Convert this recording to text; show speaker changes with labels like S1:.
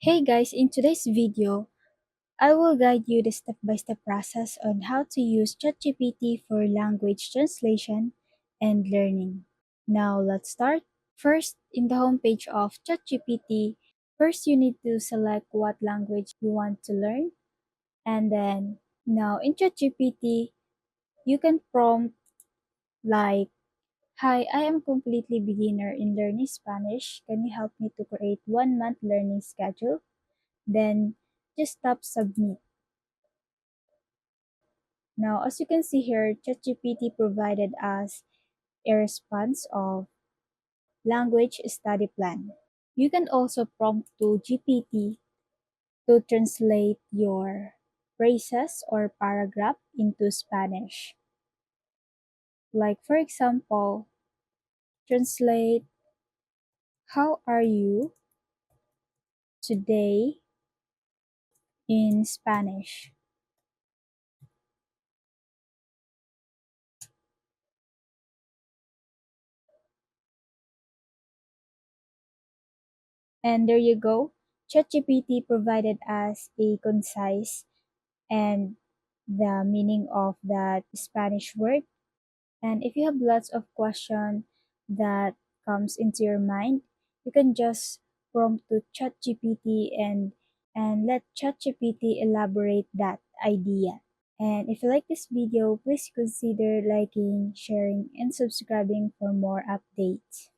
S1: Hey guys, in today's video, I will guide you the step-by-step process on how to use ChatGPT for language translation and learning. Now let's start. First, in the homepage of ChatGPT, first you need to select what language you want to learn. And then, now in ChatGPT, you can prompt like, "Hi, I am completely beginner in learning Spanish. Can you help me to create 1 month learning schedule?" Then just tap submit. Now, as you can see here, ChatGPT provided us a response of language study plan. You can also prompt to GPT to translate your phrases or paragraph into Spanish. Like for example, translate, "How are you today?" in Spanish. And there you go. ChatGPT provided us a concise and the meaning of that Spanish word. And if you have lots of question that comes into your mind, you can just prompt to ChatGPT and let ChatGPT elaborate that idea. And if you like this video, please consider liking, sharing, and subscribing for more updates.